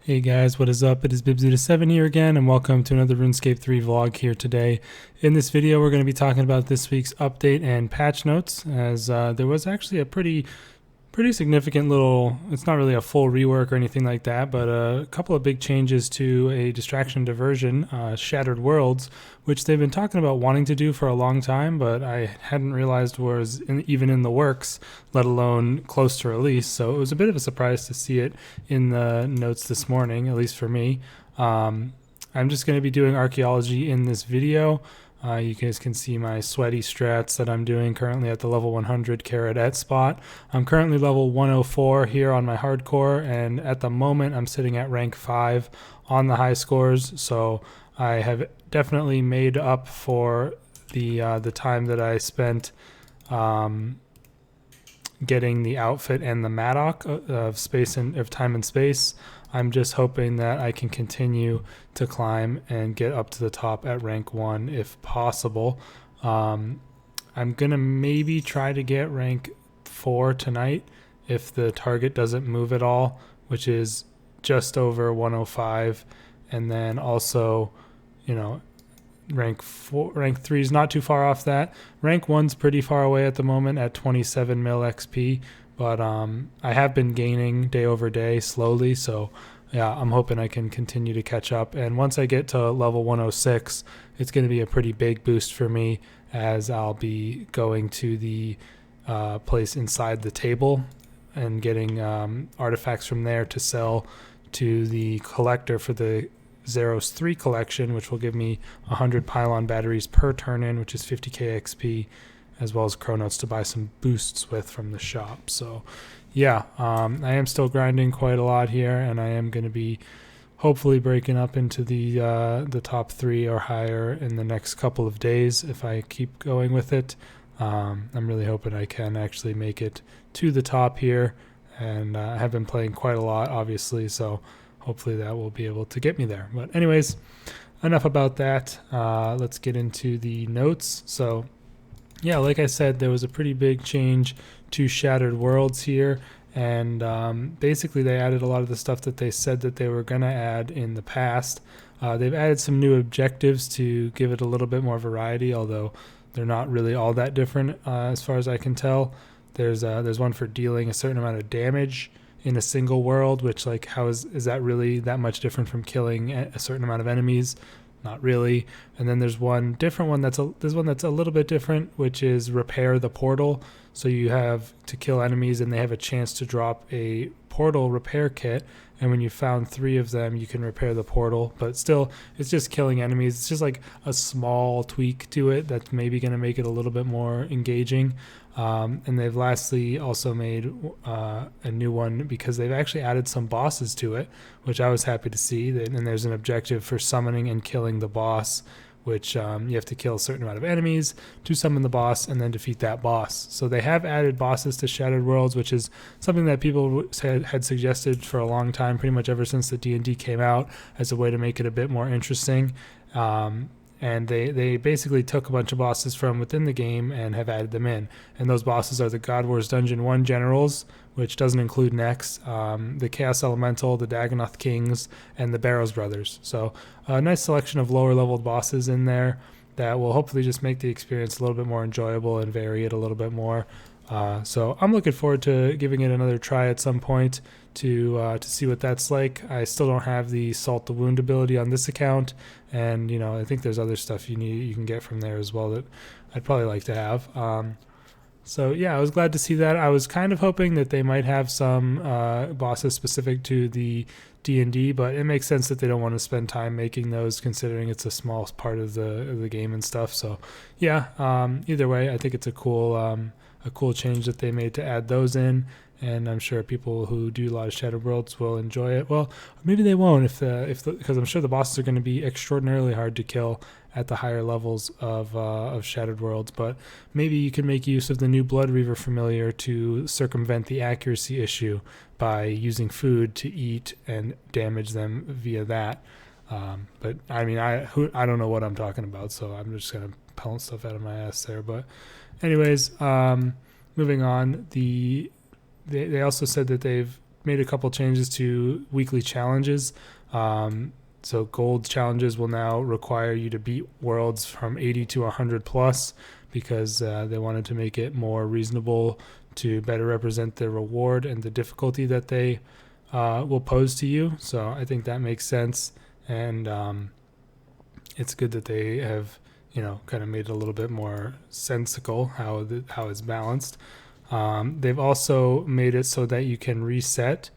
Hey guys, what is up? It is Bibzuda7 here again, and welcome to another RuneScape 3 vlog here today. In this video, we're going to be talking about this week's update and patch notes, as there was actually a pretty significant little, it's not really a full rework or anything like that, but a couple of big changes to a distraction diversion, Shattered Worlds, which they've been talking about wanting to do for a long time, but I hadn't realized was even in the works, let alone close to release. So it was a bit of a surprise to see it in the notes this morning, at least for me. I'm just going to be doing archaeology in this video. You guys can see my sweaty strats that I'm doing currently at the level 100 Carat spot. I'm currently level 104 here on my hardcore, and at the moment I'm sitting at rank 5 on the high scores, so I have definitely made up for the time that I spent getting the outfit and the Mattock of time and space. I'm just hoping that I can continue to climb and get up to the top at rank 1 if possible. I'm gonna maybe try to get rank 4 tonight if the target doesn't move at all, which is just over 105, and then also, you know, rank 3 is not too far off that. Rank 1's pretty far away at the moment at 27 mil XP, but I have been gaining day over day slowly, so yeah, I'm hoping I can continue to catch up. And once I get to level 106, it's going to be a pretty big boost for me, as I'll be going to the place inside the table and getting artifacts from there to sell to the collector for the RS3 collection, which will give me 100 pylon batteries per turn in, which is 50k XP, as well as chronotes to buy some boosts with from the shop. So yeah, I am still grinding quite a lot here, and I am going to be hopefully breaking up into the top 3 or higher in the next couple of days if I keep going with it. I'm really hoping I can actually make it to the top here, and I have been playing quite a lot, obviously, so hopefully that will be able to get me there. But anyways, enough about that. Let's get into the notes. So yeah, like I said, there was a pretty big change to Shattered Worlds here, and basically they added a lot of the stuff that they said that they were going to add in the past. They've added some new objectives to give it a little bit more variety, although they're not really all that different as far as I can tell. There's one for dealing a certain amount of damage in a single world, which, like, how is that really that much different from killing a certain amount of enemies? Not really. And then there's one different one that's a little bit different, which is repair the portal. So you have to kill enemies and they have a chance to drop a portal repair kit, and when you found 3 of them you can repair the portal. But still, it's just killing enemies. It's just like a small tweak to it that's maybe going to make it a little bit more engaging. And they've lastly also made a new one because they've actually added some bosses to it, which I was happy to see. And there's an objective for summoning and killing the boss, which you have to kill a certain amount of enemies to summon the boss and then defeat that boss. So they have added bosses to Shattered Worlds, which is something that people had suggested for a long time, pretty much ever since the D&D came out, as a way to make it a bit more interesting. And they basically took a bunch of bosses from within the game and have added them in. And those bosses are the God Wars Dungeon 1 Generals, which doesn't include Nex, the Chaos Elemental, the Dagonoth Kings, and the Barrows Brothers. So a nice selection of lower leveled bosses in there that will hopefully just make the experience a little bit more enjoyable and vary it a little bit more. So I'm looking forward to giving it another try at some point to see what that's like. I still don't have the Salt the Wound ability on this account, and I think there's other stuff you can get from there as well that I'd probably like to have. So yeah, I was glad to see that. I was kind of hoping that they might have some bosses specific to the D&D, but it makes sense that they don't want to spend time making those, considering it's a small part of the game and stuff. So yeah, either way, I think it's a cool change that they made to add those in, and I'm sure people who do a lot of Shattered Worlds will enjoy it. Well, maybe they won't because I'm sure the bosses are going to be extraordinarily hard to kill at the higher levels of Shattered Worlds, but maybe you can make use of the new Blood Reaver familiar to circumvent the accuracy issue by using food to eat and damage them via that. But I mean, I don't know what I'm talking about, so I'm just gonna pull stuff out of my ass there. But anyways, moving on, they also said that they've made a couple changes to weekly challenges. So gold challenges will now require you to beat worlds from 80 to 100 plus, because they wanted to make it more reasonable to better represent the reward and the difficulty that they will pose to you. So I think that makes sense, and it's good that they have, kind of made it a little bit more sensical how it's balanced. They've also made it so that you can reset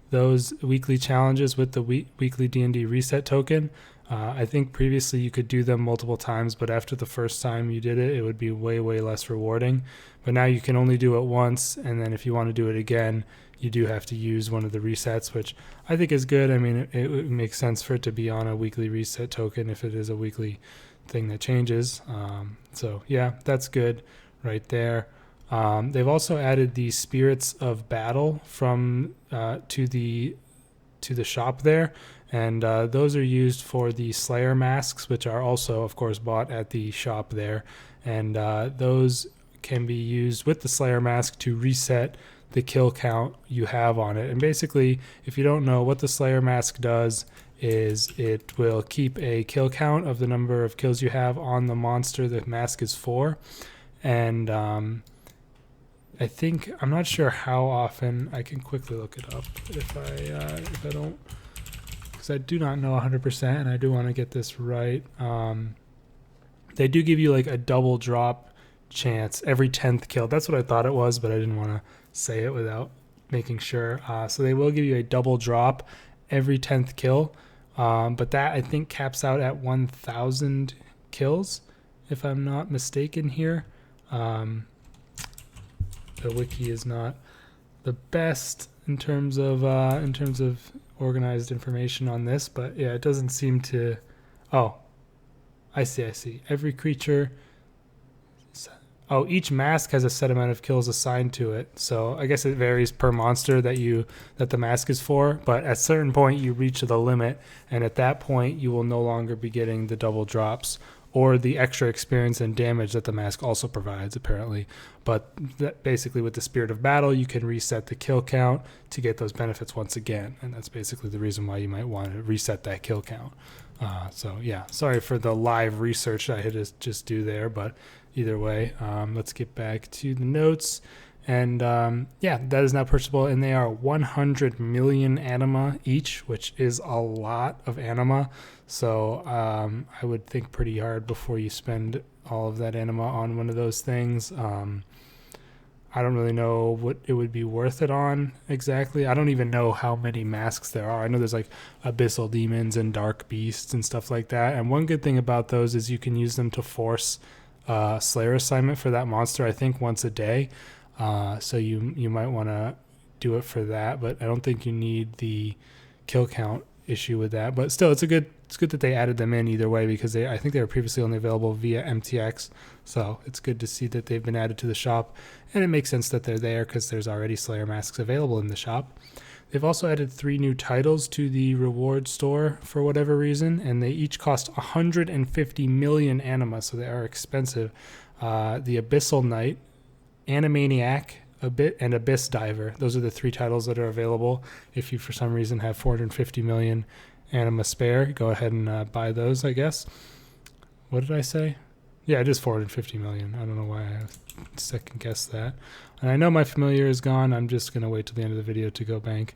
those weekly challenges with the weekly D&D reset token. I think previously you could do them multiple times, but after the first time you did it, it would be way, way less rewarding. But now you can only do it once, and then if you want to do it again, you do have to use one of the resets, which I think is good. I mean, it makes sense for it to be on a weekly reset token if it is a weekly thing that changes. So yeah, that's good right there. They've also added the spirits of battle from to the shop there, and those are used for the Slayer masks, which are also, of course, bought at the shop there. And those can be used with the Slayer mask to reset the kill count you have on it. And basically, if you don't know, what the Slayer mask does is it will keep a kill count of the number of kills you have on the monster the mask is for. And I think, I'm not sure how often, I can quickly look it up if I don't, because I do not know 100%, and I do want to get this right. They do give you like a double drop chance every 10th kill. That's what I thought it was, but I didn't want to say it without making sure. So they will give you a double drop every 10th kill, but that I think caps out at 1,000 kills, if I'm not mistaken here. The wiki is not the best in terms of organized information on this, but yeah, it doesn't seem to. Oh, I see. Every creature. Oh, each mask has a set amount of kills assigned to it. So I guess it varies per monster that the mask is for. But at a certain point, you reach the limit, and at that point, you will no longer be getting the double drops or the extra experience and damage that the mask also provides, apparently. But basically, with the Spirit of Battle, you can reset the kill count to get those benefits once again. And that's basically the reason why you might want to reset that kill count. So yeah, sorry for the live research I had to just do there, but either way, let's get back to the notes. And yeah, that is now purchasable, and they are 100 million anima each, which is a lot of anima. So I would think pretty hard before you spend all of that anima on one of those things. I don't really know what it would be worth it on exactly. I don't even know how many masks there are. I know there's like abyssal demons and dark beasts and stuff like that. And one good thing about those is you can use them to force Slayer assignment for that monster, I think once a day. So you might want to do it for that, but I don't think you need the kill count issue with that. But still, it's good that they added them in either way, because I think they were previously only available via MTX. So it's good to see that they've been added to the shop, and it makes sense that they're there because there's already Slayer masks available in the shop. They've also added 3 new titles to the reward store for whatever reason, and they each cost 150 million anima, so they are expensive. The Abyssal Knight, Animaniac, and Abyss Diver. Those are the 3 titles that are available. If you, for some reason, have 450 million anima spare, go ahead and buy those, I guess. What did I say? Yeah, it is 450 million. I don't know why I second guessed that. And I know my familiar is gone. I'm just going to wait till the end of the video to go bank.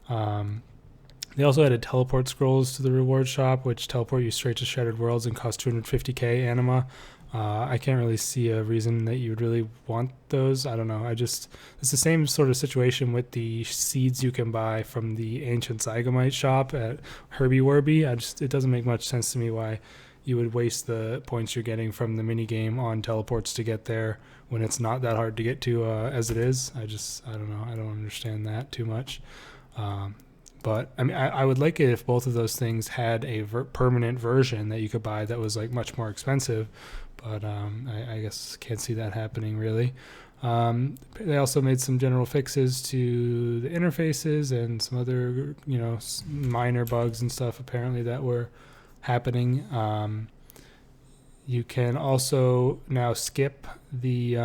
They also added teleport scrolls to the reward shop, which teleport you straight to Shattered Worlds and cost 250k anima. I can't really see a reason that you would really want those. I don't know. It's the same sort of situation with the seeds you can buy from the Ancient Zygamite shop at Herbie Werby. It doesn't make much sense to me why you would waste the points you're getting from the minigame on teleports to get there when it's not that hard to get to as it is. I don't know. I don't understand that too much. But I mean, I would like it if both of those things had a permanent version that you could buy that was like much more expensive. But I guess can't see that happening really. They also made some general fixes to the interfaces and some other, minor bugs and stuff apparently that were happening. You can also now skip the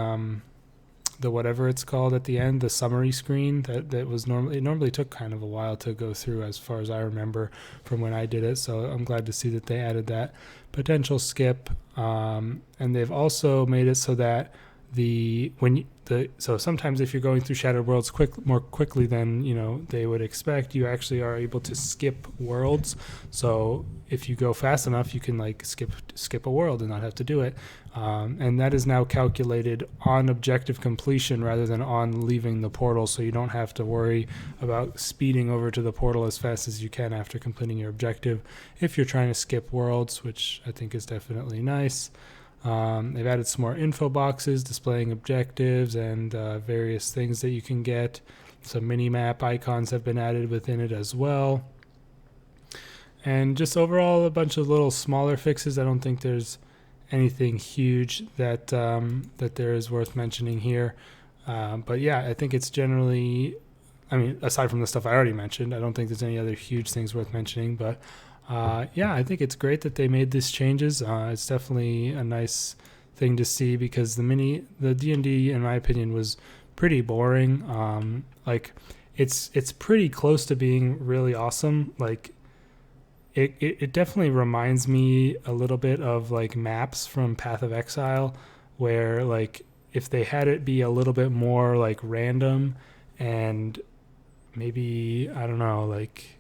the whatever it's called at the end, the summary screen that was normally, it normally took kind of a while to go through as far as I remember from when I did it. So I'm glad to see that they added that potential skip. And they've also made it so that so sometimes if you're going through Shattered Worlds more quickly than they would expect, you actually are able to skip worlds. So if you go fast enough, you can like skip a world and not have to do it. And that is now calculated on objective completion rather than on leaving the portal, so you don't have to worry about speeding over to the portal as fast as you can after completing your objective if you're trying to skip worlds, which I think is definitely nice. They've added some more info boxes displaying objectives and various things that you can get. Some mini-map icons have been added within it as well. And just overall a bunch of little smaller fixes. I don't think there's anything huge that there is worth mentioning here. But yeah, I think it's generally, aside from the stuff I already mentioned, I don't think there's any other huge things worth mentioning. But I think it's great that they made these changes. It's definitely a nice thing to see because the D&D, in my opinion, was pretty boring. It's pretty close to being really awesome. Like it definitely reminds me a little bit of like maps from Path of Exile, where like if they had it be a little bit more like random and maybe, I don't know, like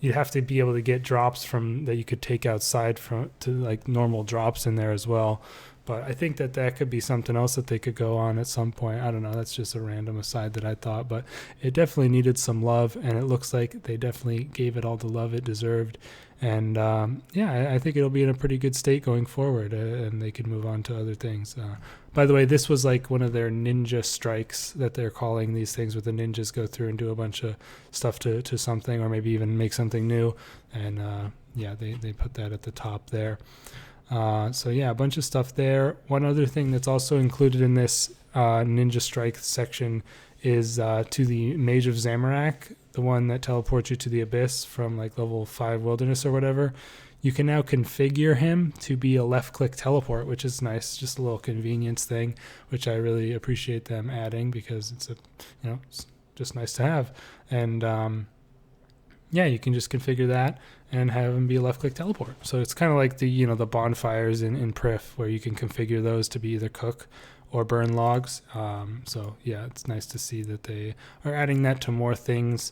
you'd have to be able to get drops from that you could take outside to like normal drops in there as well. But I think that could be something else that they could go on at some point. I don't know. That's just a random aside that I thought, but it definitely needed some love, and it looks like they definitely gave it all the love it deserved. And I think it'll be in a pretty good state going forward, and they can move on to other things. By the way, this was like one of their ninja strikes that they're calling these things, where the ninjas go through and do a bunch of stuff to something, or maybe even make something new. And they put that at the top there. A bunch of stuff there. One other thing that's also included in this Ninja Strike section is to the Mage of Zamorak, the one that teleports you to the Abyss from like level 5 Wilderness or whatever. You can now configure him to be a left-click teleport, which is nice, just a little convenience thing, which I really appreciate them adding because it's it's just nice to have. And you can just configure that and have them be a left-click teleport. So it's kind of like the bonfires in Prif, where you can configure those to be either cook or burn logs. It's nice to see that they are adding that to more things.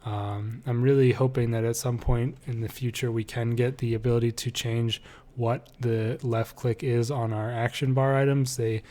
I'm really hoping that at some point in the future we can get the ability to change what the left-click is on our action bar items. They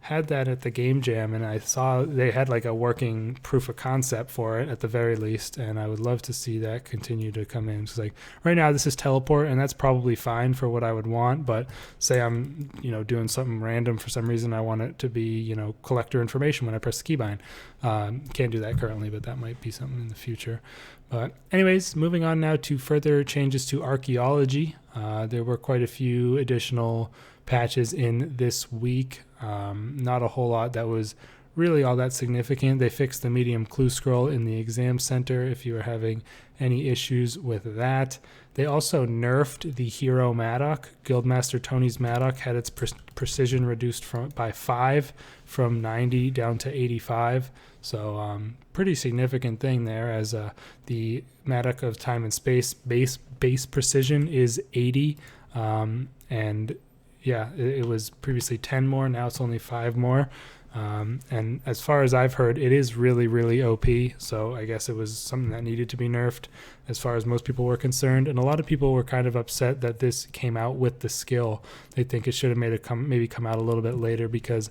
had that at the game jam, and I saw they had like a working proof of concept for it at the very least, and I would love to see that continue to come in. It's like right now this is teleport, and that's probably fine for what I would want, but say I'm doing something random for some reason, I want it to be collector information when I press the keybind. Can't do that currently, but that might be something in the future. But anyways, moving on now to further changes to Archaeology. There were quite a few additional patches in this week. Not a whole lot that was really all that significant. They fixed the medium clue scroll in the exam center if you were having any issues with that. They also nerfed the hero Mattock. Guildmaster Tony's Mattock had its precision reduced by 5 from 90 down to 85. So pretty significant thing there, as the Mattock of Time and Space base precision is 80. It was previously 10 more. Now it's only 5 more. And as far as I've heard, it is really, really OP. So I guess it was something that needed to be nerfed as far as most people were concerned. And a lot of people were kind of upset that this came out with the skill. They think it should have made it come out a little bit later, because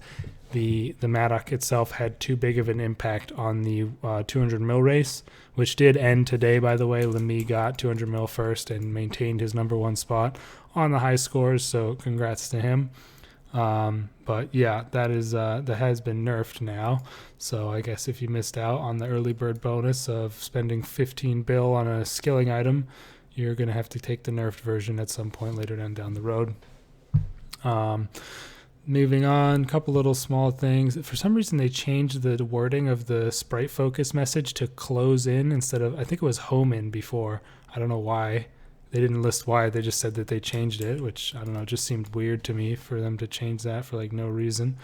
the Mattock itself had too big of an impact on the 200 mil race, which did end today, by the way. Lemmy got 200 mil first and maintained his number 1 spot on the high scores, so congrats to him. That has been nerfed now. So I guess if you missed out on the early bird bonus of spending 15 bill on a skilling item, you're going to have to take the nerfed version at some point later down the road. Moving on, a couple little small things. For some reason, they changed the wording of the sprite focus message to close in instead of, I think it was home in before. I don't know why. They didn't list why. They just said that they changed it, which, I don't know, just seemed weird to me for them to change that for like no reason.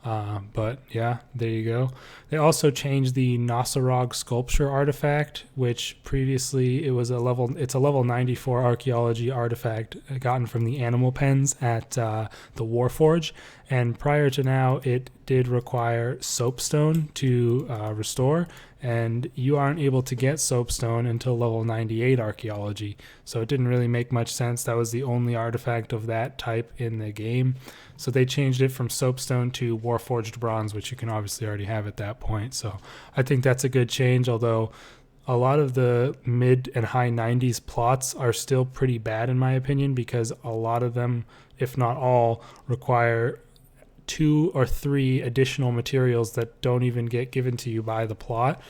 But yeah, there you go. They also changed the Nosarog sculpture artifact, which previously it's a level 94 archaeology artifact gotten from the animal pens at the Warforge. And prior to now, it did require soapstone to restore, and you aren't able to get soapstone until level 98 archaeology. So it didn't really make much sense. That was the only artifact of that type in the game. So they changed it from soapstone to warforged bronze, which you can obviously already have at that point. So I think that's a good change, although a lot of the mid and high 90s plots are still pretty bad in my opinion, because a lot of them, if not all, require 2 or 3 additional materials that don't even get given to you by the plot.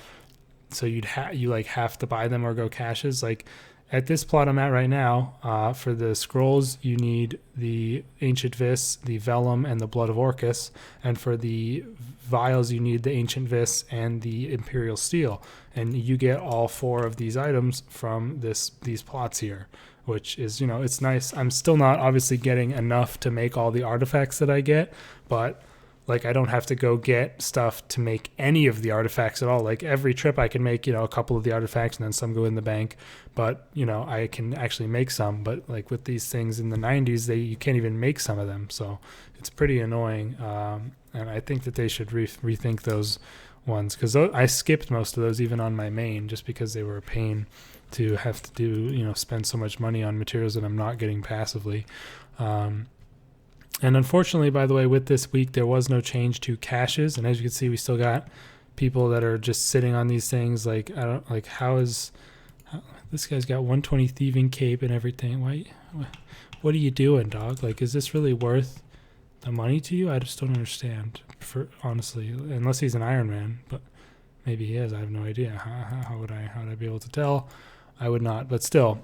So you have to buy them or go caches. Like at this plot I'm at right now, for the scrolls, you need the Ancient Vis, the Vellum, and the Blood of Orcus. And for the vials, you need the Ancient Vis and the Imperial Steel. And you get all 4 of these items from these plots here, which is, it's nice. I'm still not obviously getting enough to make all the artifacts that I get, but like I don't have to go get stuff to make any of the artifacts at all. Like every trip I can make, a couple of the artifacts and then some go in the bank, but I can actually make some. But like with these things in the 90s, you can't even make some of them. So it's pretty annoying. And I think that they should rethink those ones, because I skipped most of those even on my main just because they were a pain to have to do, spend so much money on materials that I'm not getting passively. And unfortunately, by the way, with this week, there was no change to caches. And as you can see, we still got people that are just sitting on these things. Like, this guy's got 120 thieving cape and everything. What are you doing, dog? Like, is this really worth the money to you? I just don't understand, honestly, unless he's an Iron Man, but maybe he is. I have no idea. How would I be able to tell? I would not, but still,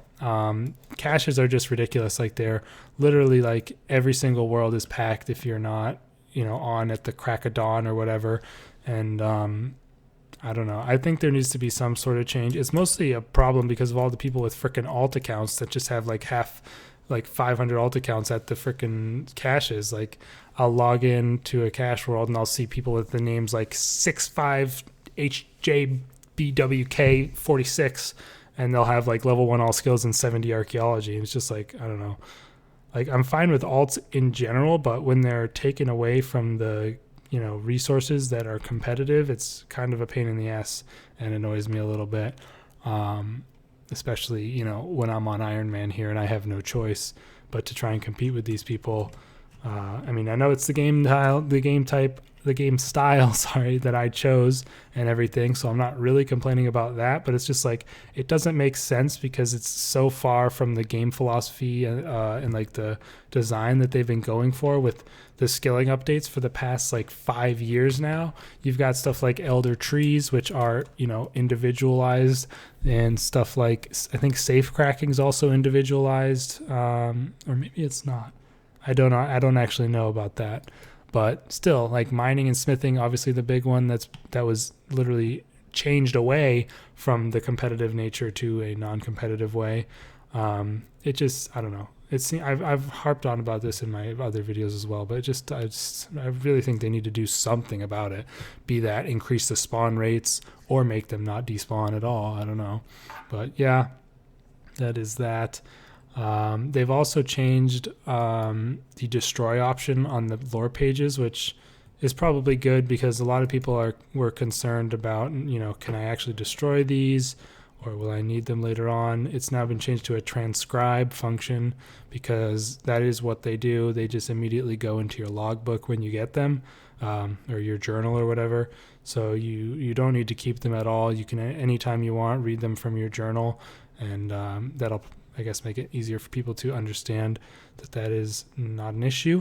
caches are just ridiculous. Like they're literally like every single world is packed if you're not, on at the crack of dawn or whatever. And I don't know. I think there needs to be some sort of change. It's mostly a problem because of all the people with frickin' alt accounts that just have like 500 alt accounts at the frickin' caches. Like I'll log in to a cache world and I'll see people with the names like 65HJBWK46. And they'll have like level 1 all skills and 70 archaeology. And it's just like, I don't know. Like I'm fine with alts in general, but when they're taken away from the, resources that are competitive, it's kind of a pain in the ass and annoys me a little bit. Especially, when I'm on Iron Man here and I have no choice but to try and compete with these people. I know it's the game style, that I chose and everything. So I'm not really complaining about that, but it's just like, it doesn't make sense because it's so far from the game philosophy and like the design that they've been going for with the skilling updates for the past like 5 years now. You've got stuff like Elder Trees, which are, individualized, and stuff like, I think safe cracking is also individualized, or maybe it's not. I don't know. I don't actually know about that. But still, like mining and smithing, obviously the big one that was literally changed away from the competitive nature to a non-competitive way. It just, I don't know. I've harped on about this in my other videos as well, but I really think they need to do something about it. Be that increase the spawn rates or make them not despawn at all. I don't know. But yeah, that is that. They've also changed the destroy option on the lore pages, which is probably good because a lot of people were concerned about, can I actually destroy these or will I need them later on? It's now been changed to a transcribe function because that is what they do. They just immediately go into your logbook when you get them, or your journal or whatever. So you don't need to keep them at all. You can, anytime you want, read them from your journal, and that'll, I guess, make it easier for people to understand that is not an issue.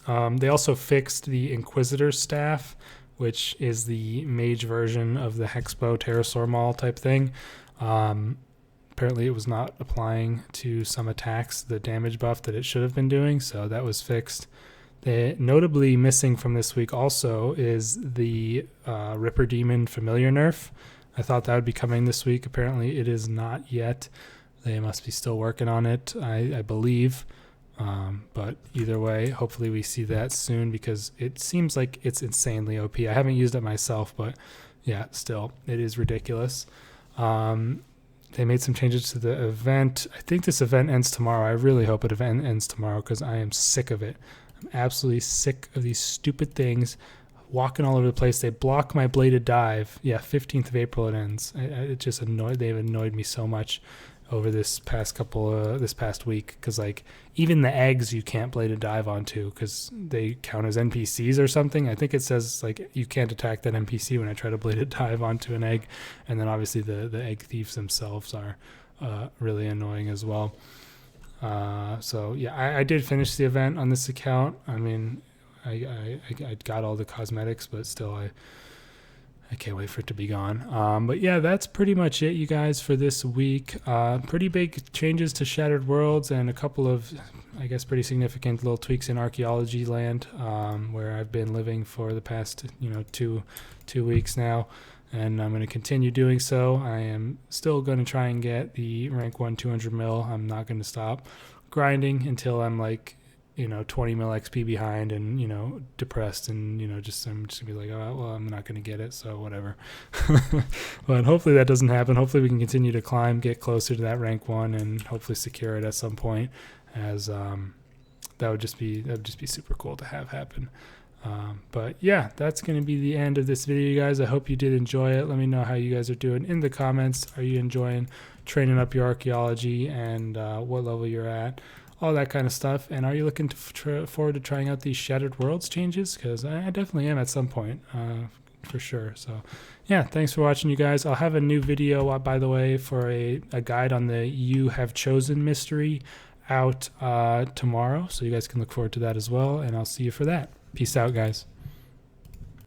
They also fixed the Inquisitor staff, which is the mage version of the Hexbow Pterosaur Maul type thing. Apparently it was not applying to some attacks the damage buff that it should have been doing, so that was fixed. Notably missing from this week also is the Ripper Demon Familiar nerf. I thought that would be coming this week. Apparently it is not yet. They must be still working on it, I believe. But either way, hopefully we see that soon, because it seems like it's insanely OP. I haven't used it myself, but yeah, still, it is ridiculous. They made some changes to the event. I think this event ends tomorrow. I really hope it ends tomorrow, because I am sick of it. I'm absolutely sick of these stupid things walking all over the place. They block my bladed dive. Yeah, 15th of April it ends. It just they've annoyed me so much over this past week, because like even the eggs you can't bladed dive onto because they count as NPCs or something. I think it says like you can't attack that NPC when I try to bladed dive onto an egg. And then obviously the egg thieves themselves are really annoying as well. So yeah, I did finish the event on this account. I mean, I got all the cosmetics, but still I can't wait for it to be gone. But yeah, that's pretty much it, you guys, for this week. Pretty big changes to Shattered Worlds, and a couple of, I guess, pretty significant little tweaks in Archaeology land, where I've been living for the past, 2 weeks now, and I'm going to continue doing so. I am still going to try and get the rank 1 200 mil. I'm not going to stop grinding until I'm like 20 mil XP behind and, depressed, and, I'm just going to be like, oh, well, I'm not going to get it, so whatever. But hopefully that doesn't happen. Hopefully we can continue to climb, get closer to that rank 1, and hopefully secure it at some point, as that would just be super cool to have happen. But yeah, that's going to be the end of this video, you guys. I hope you did enjoy it. Let me know how you guys are doing in the comments. Are you enjoying training up your archaeology, and what level you're at? All that kind of stuff. And are you looking forward to trying out these Shattered Worlds changes? Because I definitely am at some point, for sure. So yeah, thanks for watching, you guys. I'll have a new video, by the way, for a guide on the You Have Chosen mystery out tomorrow. So you guys can look forward to that as well. And I'll see you for that. Peace out, guys.